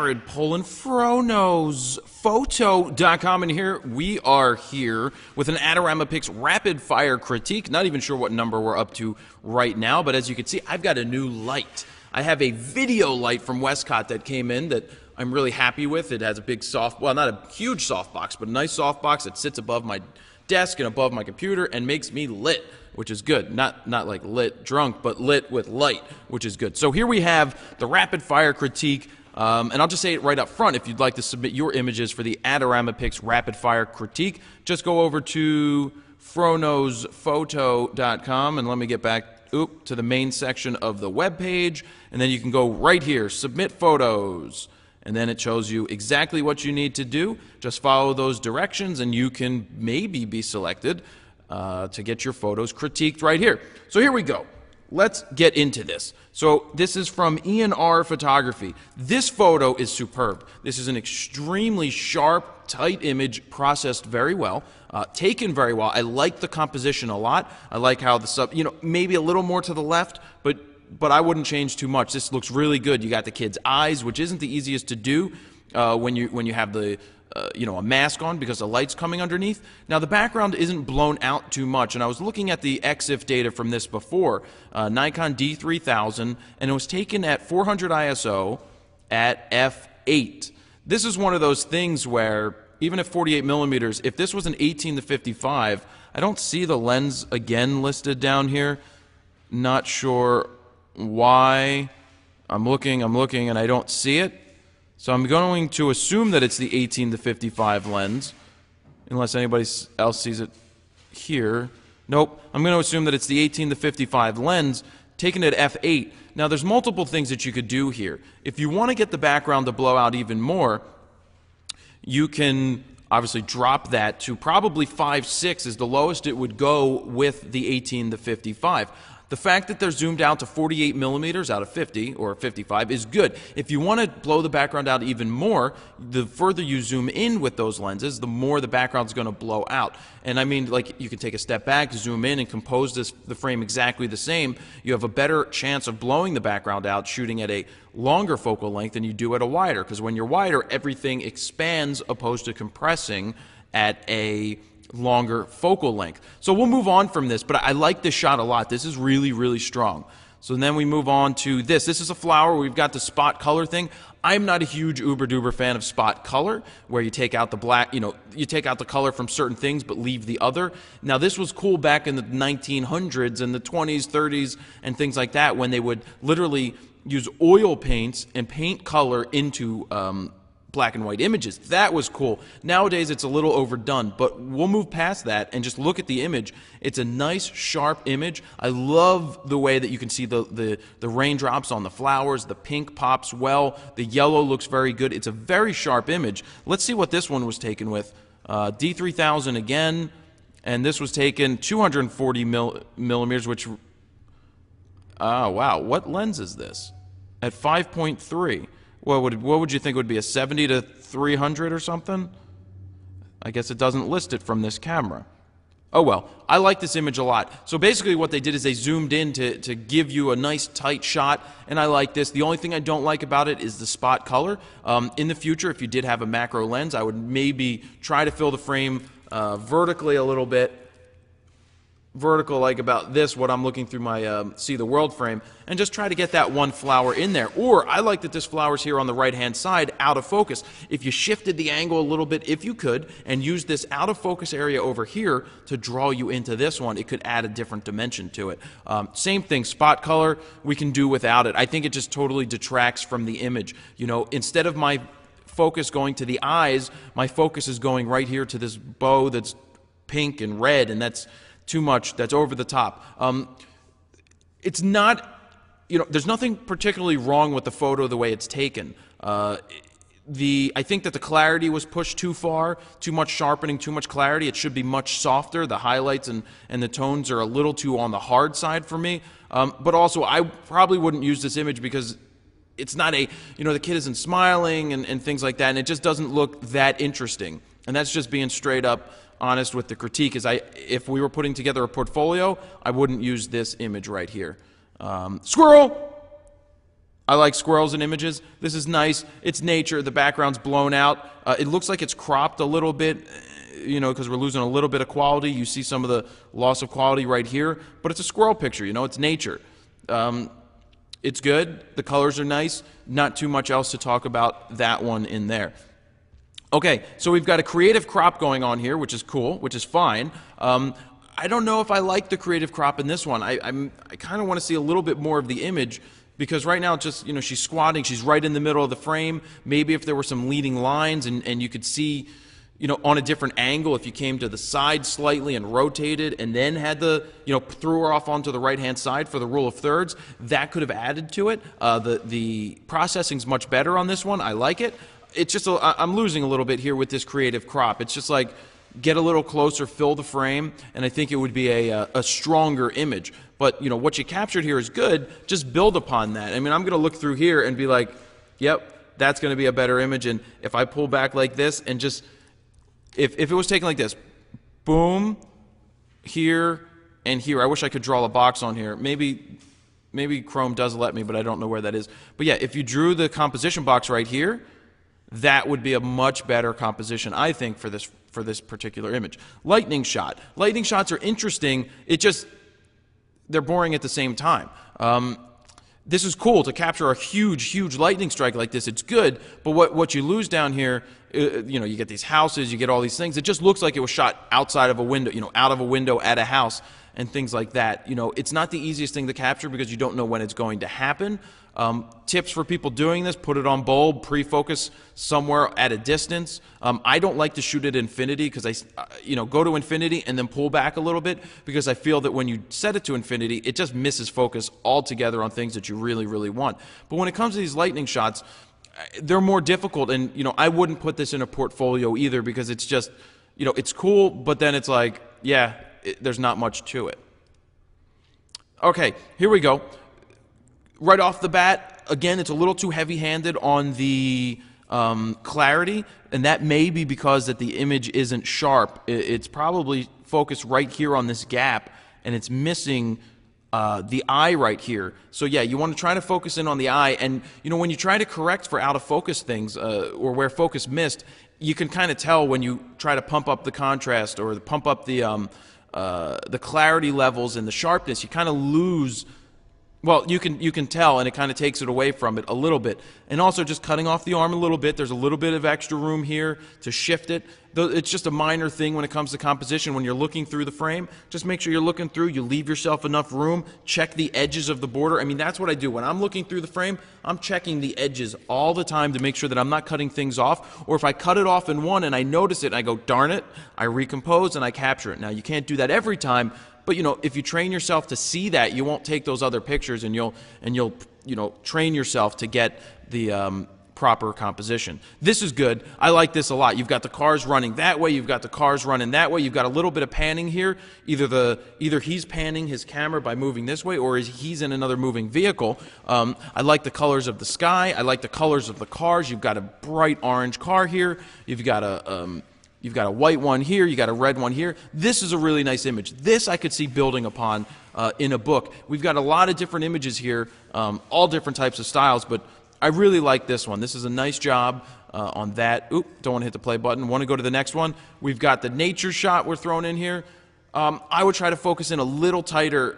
Jared Polin, FroKnowsPhoto.com, and here we are here with an Adorama Pix rapid fire critique. Not even sure what number we're up to right now, but as you can see, I've got a new light. I have a video light from Westcott that came in that I'm really happy with. It has a big soft, well, not a huge softbox, but a nice softbox that sits above my desk and above my computer and makes me lit, which is good. Not like lit drunk, but lit with light, which is good. So here we have the rapid fire critique, and I'll just say it right up front. If you'd like to submit your images for the Adorama Pix rapid fire critique, just go over to FroKnowsPhoto.com and let me get back to the main section of the web page, and then you can go right here, submit photos. And then it shows you exactly what you need to do. Just follow those directions and you can maybe be selected to get your photos critiqued right here. So here we go. Let's get into this. So this is from Ian R. Photography. This photo is superb. This is an extremely sharp, tight image, processed very well, taken very well. I like the composition a lot. I like how the maybe a little more to the left, but I wouldn't change too much. This looks really good. You got the kid's eyes, which isn't the easiest to do when you have the a mask on because the light's coming underneath. Now the background isn't blown out too much, and I was looking at the EXIF data from this before, Nikon D3000, and it was taken at 400 ISO at f8. This is one of those things where even at 48 millimeters, if this was an 18 to 55, I don't see the lens again listed down here. Not sure why. I'm looking, and I don't see it. So I'm going to assume that it's the 18 to 55 lens, unless anybody else sees it here. Nope. I'm going to assume that it's the 18 to 55 lens, taken at f8. Now there's multiple things that you could do here. If you want to get the background to blow out even more, you can obviously drop that to probably 5.6 is the lowest it would go with the 18 to 55. The fact that they're zoomed out to 48 millimeters out of 50 or 55 is good. If you want to blow the background out even more, the further you zoom in with those lenses, the more the background's going to blow out. And I mean, like, you can take a step back, zoom in, and compose the frame exactly the same. You have a better chance of blowing the background out shooting at a longer focal length than you do at a wider, because when you're wider, everything expands opposed to compressing at a longer focal length. So we'll move on from this, but I like this shot a lot. This is really, really strong. So then we move on to this. This is a flower. We've got the spot color thing. I'm not a huge uber-duber fan of spot color, where you take out the black, you take out the color from certain things but leave the other. Now this was cool back in the 1900s and the 20s, 30s, and things like that, when they would literally use oil paints and paint color into black and white images. That was cool. Nowadays it's a little overdone, but we'll move past that and just look at the image. It's a nice sharp image. I love the way that you can see the raindrops on the flowers. The pink pops well. The yellow looks very good. It's a very sharp image. Let's see what this one was taken with. D3000 again, and this was taken 240 millimeters, which, oh wow, what lens is this? At 5.3. What would you think would be a 70 to 300 or something? I guess it doesn't list it from this camera. Oh well, I like this image a lot. So basically what they did is they zoomed in to give you a nice tight shot, and I like this. The only thing I don't like about it is the spot color. In the future, if you did have a macro lens, I would maybe try to fill the frame vertically a little bit. Vertical, like about this, what I'm looking through my See the World frame, and just try to get that one flower in there. Or I like that this flower's here on the right hand side out of focus. If you shifted the angle a little bit, if you could, and use this out of focus area over here to draw you into this one, it could add a different dimension to it. Same thing, spot color, we can do without it. I think it just totally detracts from the image. Instead of my focus going to the eyes, my focus is going right here to this bow that's pink and red, and that's too much. That's over the top. It's not, there's nothing particularly wrong with the photo the way it's taken. I think that the clarity was pushed too far, too much sharpening, too much clarity. It should be much softer. The highlights and the tones are a little too on the hard side for me. But also, I probably wouldn't use this image because it's not the kid isn't smiling and things like that, and it just doesn't look that interesting. And that's just being straight up honest with the critique. If we were putting together a portfolio, I wouldn't use this image right here. Squirrel! I like squirrels in images. This is nice. It's nature. The background's blown out. It looks like it's cropped a little bit, because we're losing a little bit of quality. You see some of the loss of quality right here, but it's a squirrel picture. It's nature. It's good. The colors are nice. Not too much else to talk about that one in there. Okay, so we've got a creative crop going on here, which is cool, which is fine. I don't know if I like the creative crop in this one. I kind of want to see a little bit more of the image, because right now it's just, she's squatting, she's right in the middle of the frame. Maybe if there were some leading lines and you could see, on a different angle, if you came to the side slightly and rotated and then had threw her off onto the right-hand side for the rule of thirds, that could have added to it. The processing's much better on this one. I like it. It's just, I'm losing a little bit here with this creative crop. It's just like, get a little closer, fill the frame, and I think it would be a stronger image. But, what you captured here is good. Just build upon that. I mean, I'm going to look through here and be like, yep, that's going to be a better image. And if I pull back like this and just, if it was taken like this, boom, here, and here. I wish I could draw a box on here. Maybe Chrome does let me, but I don't know where that is. But yeah, if you drew the composition box right here, that would be a much better composition, I think, for this particular image. Lightning shot. Lightning shots are interesting. They're boring at the same time. This is cool to capture a huge lightning strike like this. It's good, but what you lose down here, you get these houses, you get all these things. It just looks like it was shot outside of a window, out of a window at a house and things like that. It's not the easiest thing to capture because you don't know when it's going to happen. Tips for people doing this: put it on bulb, pre-focus somewhere at a distance. I don't like to shoot at infinity because go to infinity and then pull back a little bit, because I feel that when you set it to infinity, it just misses focus altogether on things that you really, really want. But when it comes to these lightning shots, they're more difficult, and I wouldn't put this in a portfolio either, because it's just, it's cool, but then it's like, there's not much to it. Okay, here we go. Right off the bat, again, it's a little too heavy-handed on the clarity, and that may be because that the image isn't sharp. It's probably focused right here on this gap, and it's missing the eye right here. So yeah, you want to try to focus in on the eye, and when you try to correct for out-of-focus things or where focus missed, you can kind of tell when you try to pump up the contrast or pump up the clarity levels and the sharpness. You kind of lose. Well, you can tell, and it kind of takes it away from it a little bit. And also just cutting off the arm a little bit. There's a little bit of extra room here to shift it. It's just a minor thing when it comes to composition. When you're looking through the frame, just make sure you're looking through. You leave yourself enough room. Check the edges of the border. I mean, that's what I do. When I'm looking through the frame, I'm checking the edges all the time to make sure that I'm not cutting things off. Or if I cut it off in one and I notice it and I go, darn it, I recompose and I capture it. Now, you can't do that every time. But if you train yourself to see that, you won't take those other pictures, and you'll train yourself to get the proper composition. This is good. I like this a lot. You've got the cars running that way. You've got the cars running that way. You've got a little bit of panning here. Either he's panning his camera by moving this way, or he's in another moving vehicle. I like the colors of the sky. I like the colors of the cars. You've got a bright orange car here. You've got a white one here, you got a red one here. This is a really nice image. This I could see building upon in a book. We've got a lot of different images here, all different types of styles, but I really like this one. This is a nice job on that. Oop, don't want to hit the play button. Want to go to the next one. We've got the nature shot we're throwing in here. I would try to focus in a little tighter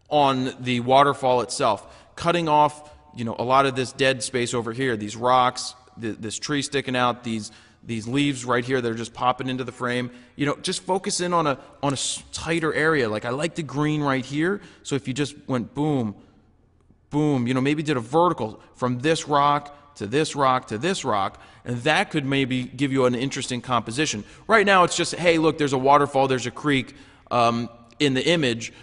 on the waterfall itself, cutting off a lot of this dead space over here, these rocks, this tree sticking out, these leaves right here that are just popping into the frame. Just focus in on a tighter area. Like, I like the green right here. So if you just went boom, boom, maybe did a vertical from this rock to this rock to this rock, and that could maybe give you an interesting composition. Right now it's just, hey, look, there's a waterfall, there's a creek in the image,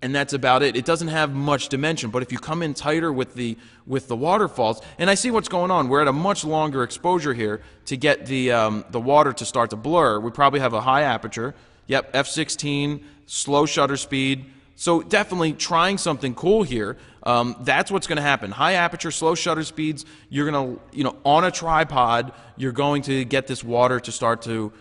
and that's about it. It doesn't have much dimension, but if you come in tighter with the waterfalls, and I see what's going on. We're at a much longer exposure here to get the water to start to blur. We probably have a high aperture. Yep, f/16, slow shutter speed. So definitely trying something cool here. That's what's going to happen. High aperture, slow shutter speeds. You're going to, on a tripod, you're going to get this water to start to,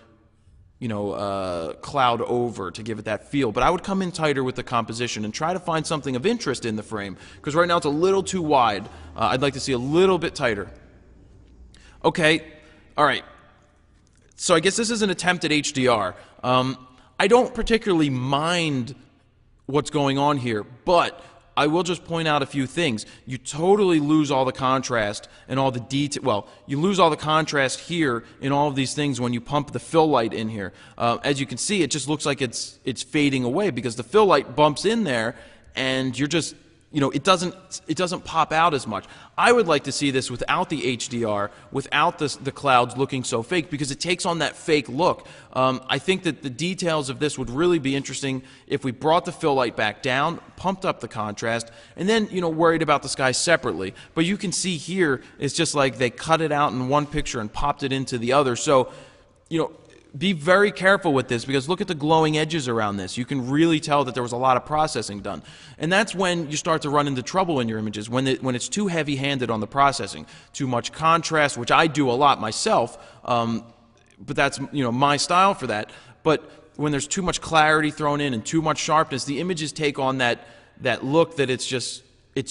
cloud over to give it that feel. But I would come in tighter with the composition and try to find something of interest in the frame, because right now it's a little too wide. I'd like to see a little bit tighter. Okay, all right. So I guess this is an attempt at HDR. I don't particularly mind what's going on here, but I will just point out a few things. You totally lose all the contrast and all the detail. Well, you lose all the contrast here in all of these things when you pump the fill light in here. As you can see, it just looks like it's fading away because the fill light bumps in there, and you're just, it doesn't pop out as much. I would like to see this without the HDR, without the clouds looking so fake, because it takes on that fake look. I think that the details of this would really be interesting if we brought the fill light back down, pumped up the contrast, and then, worried about the sky separately. But you can see here, it's just like they cut it out in one picture and popped it into the other. So, be very careful with this, because look at the glowing edges around this. You can really tell that there was a lot of processing done. And that's when you start to run into trouble in your images, when it's too heavy-handed on the processing. Too much contrast, which I do a lot myself, but that's my style for that. But when there's too much clarity thrown in and too much sharpness, the images take on that look that it's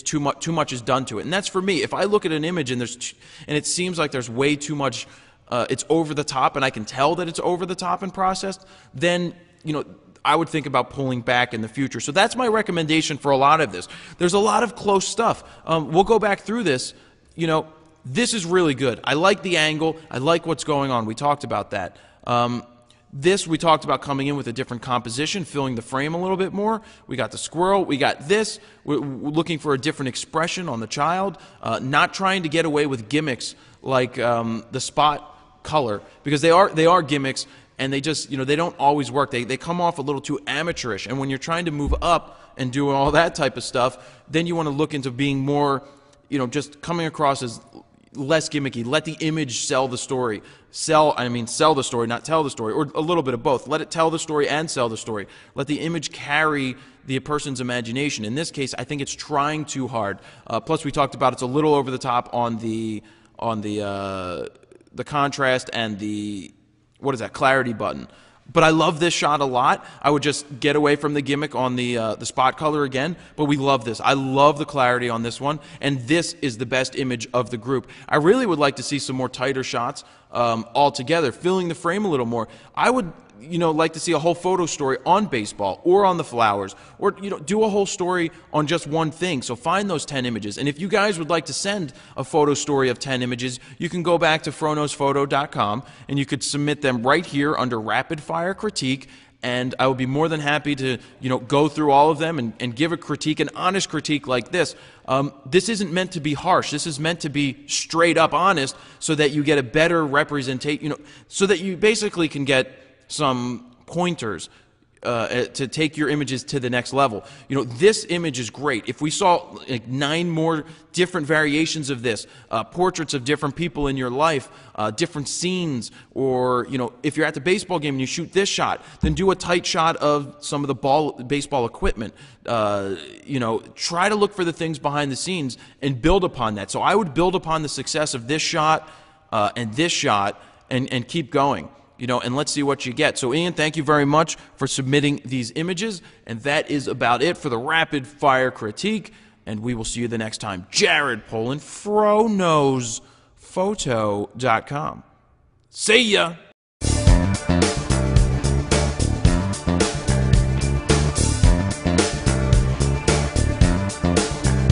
too much is done to it. And that's for me. If I look at an image and it seems like there's way too much, it's over the top, and I can tell that it's over the top and processed, then I would think about pulling back in the future. So that's my recommendation for a lot of this. There's a lot of close stuff. We'll go back through this. This is really good. I like the angle. I like what's going on. We talked about that. This, we talked about coming in with a different composition, filling the frame a little bit more. We got the squirrel. We got this. We're looking for a different expression on the child, not trying to get away with gimmicks like the spot color, because they are gimmicks, and they just, they don't always work. They come off a little too amateurish, and when you're trying to move up and do all that type of stuff, then you want to look into being more, just coming across as less gimmicky. Let the image sell the story. Sell the story, not tell the story, or a little bit of both. Let it tell the story and sell the story. Let the image carry the person's imagination. In this case, I think it's trying too hard. Plus, we talked about it's a little over the top on the contrast and the, clarity button. But I love this shot a lot. I would just get away from the gimmick on the spot color again, but we love this. I love the clarity on this one, and this is the best image of the group. I really would like to see some more tighter shots altogether, filling the frame a little more. I would like to see a whole photo story on baseball or on the flowers, or do a whole story on just one thing. So find those 10 images. And if you guys would like to send a photo story of 10 images, you can go back to froknosphoto.com and you could submit them right here under rapid fire critique, and I would be more than happy to go through all of them and give a critique, an honest critique like this. This isn't meant to be harsh. This is meant to be straight up honest, so that you get a better representation, so that you basically can get some pointers to take your images to the next level. This image is great. If we saw like 9 more different variations of this, portraits of different people in your life, different scenes, or if you're at the baseball game and you shoot this shot, then do a tight shot of some of the baseball equipment. Try to look for the things behind the scenes and build upon that. So I would build upon the success of this shot and this shot and keep going. And let's see what you get. So, Ian, thank you very much for submitting these images. And that is about it for the Rapid Fire Critique. And we will see you the next time. Jared Polin, froknowsphoto.com. See ya!